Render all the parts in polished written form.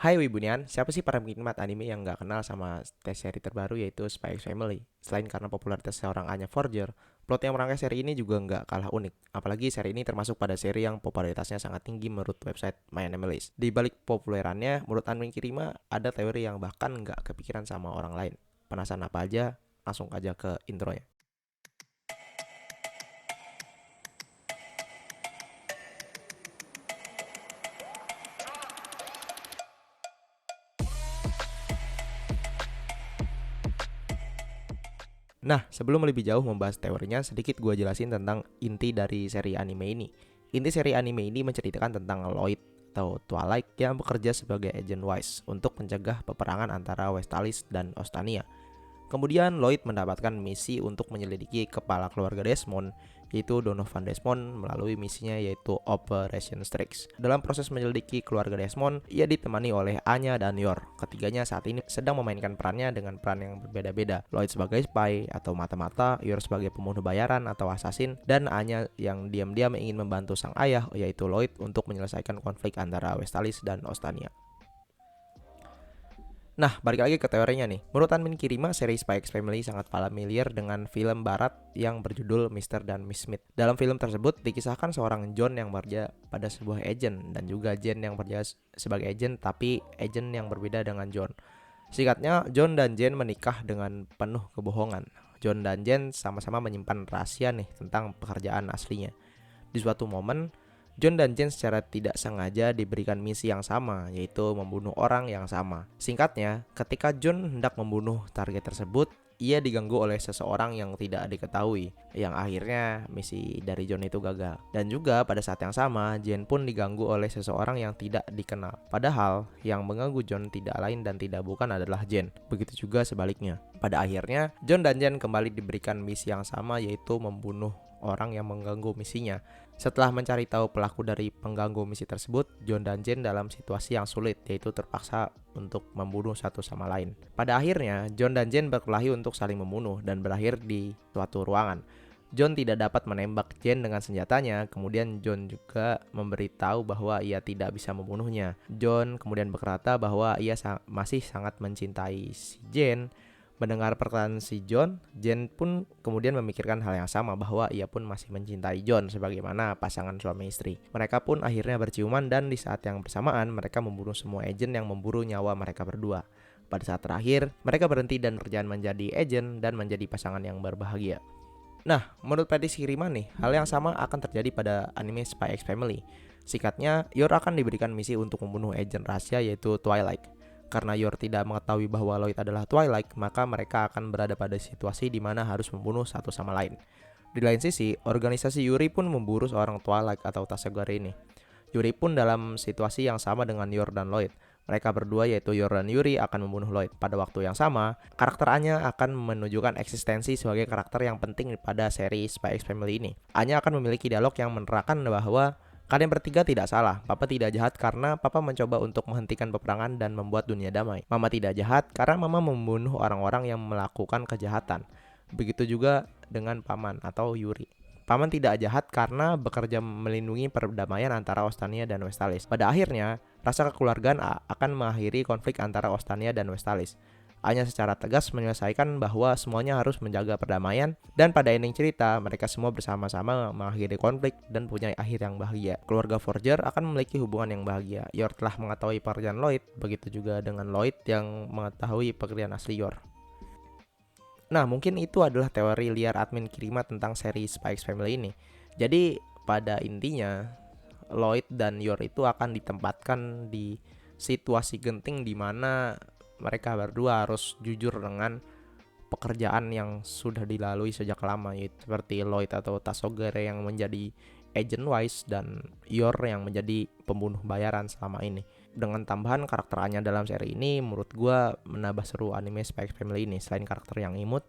Hai Wibunian, siapa sih para penikmat anime yang nggak kenal sama seri terbaru yaitu Spy X Family? Selain karena popularitas seorang Anya Forger, plot yang merangkai seri ini juga nggak kalah unik. Apalagi seri ini termasuk pada seri yang popularitasnya sangat tinggi menurut website My Anime List. Di balik populerannya, menurut Anmin Kirima ada teori yang bahkan nggak kepikiran sama orang lain. Penasaran apa aja? Langsung aja ke intronya. Nah, sebelum lebih jauh membahas teorinya, sedikit gue jelasin tentang inti dari seri anime ini. Inti seri anime ini menceritakan tentang Lloyd atau Twilight yang bekerja sebagai agent Wise untuk mencegah peperangan antara Westalis dan Ostania. Kemudian Lloyd mendapatkan misi untuk menyelidiki kepala keluarga Desmond, yaitu Donovan Desmond, melalui misinya yaitu Operation Strix. Dalam proses menyelidiki keluarga Desmond, ia ditemani oleh Anya dan Yor. Ketiganya saat ini sedang memainkan perannya dengan peran yang berbeda-beda. Lloyd sebagai spy atau mata-mata, Yor sebagai pembunuh bayaran atau assassin, dan Anya yang diam-diam ingin membantu sang ayah, yaitu Lloyd, untuk menyelesaikan konflik antara Westalis dan Ostania. Nah, balik lagi ke teorinya nih. Menurut Anmin Kirima, seri Spy X Family sangat familiar dengan film barat yang berjudul Mr. dan Miss Smith. Dalam film tersebut dikisahkan seorang John yang bekerja pada sebuah agent dan juga Jane yang bekerja sebagai agent tapi agent yang berbeda dengan John. Singkatnya, John dan Jane menikah dengan penuh kebohongan. John dan Jane sama-sama menyimpan rahasia nih tentang pekerjaan aslinya. Di suatu momen, John dan Jane secara tidak sengaja diberikan misi yang sama, yaitu membunuh orang yang sama. Singkatnya, ketika John hendak membunuh target tersebut, ia diganggu oleh seseorang yang tidak diketahui, yang akhirnya misi dari John itu gagal. Dan juga pada saat yang sama, Jane pun diganggu oleh seseorang yang tidak dikenal. Padahal, yang mengganggu John tidak lain dan tidak bukan adalah Jane. Begitu juga sebaliknya. Pada akhirnya, John dan Jane kembali diberikan misi yang sama, yaitu membunuh orang yang mengganggu misinya. Setelah mencari tahu pelaku dari pengganggu misi tersebut, John dan Jane dalam situasi yang sulit, yaitu terpaksa untuk membunuh satu sama lain. Pada akhirnya, John dan Jane berkelahi untuk saling membunuh dan berakhir di suatu ruangan. John tidak dapat menembak Jane dengan senjatanya, kemudian John juga memberitahu bahwa ia tidak bisa membunuhnya. John kemudian berkata bahwa ia masih sangat mencintai si Jane. Mendengar perkataan si John, Jane pun kemudian memikirkan hal yang sama bahwa ia pun masih mencintai John sebagaimana pasangan suami istri. Mereka pun akhirnya berciuman dan di saat yang bersamaan mereka membunuh semua agen yang memburu nyawa mereka berdua. Pada saat terakhir, mereka berhenti dan berjalan menjadi agen dan menjadi pasangan yang berbahagia. Nah, menurut prediksi Kiriman nih, hal yang sama akan terjadi pada anime Spy X Family. Singkatnya, Yor akan diberikan misi untuk membunuh agen rahasia yaitu Twilight. Karena Yor tidak mengetahui bahwa Lloyd adalah Twilight, maka mereka akan berada pada situasi di mana harus membunuh satu sama lain. Di lain sisi, organisasi Yuri pun memburu seorang Twilight atau Tasegare ini. Yuri pun dalam situasi yang sama dengan Yor dan Lloyd. Mereka berdua yaitu Yor dan Yuri akan membunuh Lloyd. Pada waktu yang sama, karakter Anya akan menunjukkan eksistensi sebagai karakter yang penting pada seri Spy X Family ini. Anya akan memiliki dialog yang menerangkan bahwa kalian bertiga tidak salah. Papa tidak jahat karena Papa mencoba untuk menghentikan peperangan dan membuat dunia damai. Mama tidak jahat karena Mama membunuh orang-orang yang melakukan kejahatan. Begitu juga dengan Paman atau Yuri. Paman tidak jahat karena bekerja melindungi perdamaian antara Ostania dan Westalis. Pada akhirnya, rasa kekeluargaan akan mengakhiri konflik antara Ostania dan Westalis. Hanya secara tegas menyelesaikan bahwa semuanya harus menjaga perdamaian, dan pada ending cerita mereka semua bersama-sama mengakhiri konflik dan punya akhir yang bahagia. Keluarga Forger akan memiliki hubungan yang bahagia. Yor telah mengetahui pekerjaan Lloyd, begitu juga dengan Lloyd yang mengetahui pekerjaan asli Yor. Nah, mungkin itu adalah teori liar admin Kirima tentang seri Spy X Family ini. Jadi pada intinya Lloyd dan Yor itu akan ditempatkan di situasi genting di mana mereka berdua harus jujur dengan pekerjaan yang sudah dilalui sejak lama, yaitu seperti Lloyd atau Tasogare yang menjadi agent Wise dan Yor yang menjadi pembunuh bayaran selama ini. Dengan tambahan karakternya dalam seri ini, menurut gue menambah seru anime Spy X Family ini. Selain karakter yang imut,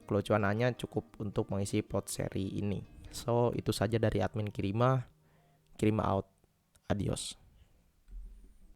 kelucuan Anya cukup untuk mengisi plot seri ini. So, itu saja dari admin Kirima. Kirima out. Adios.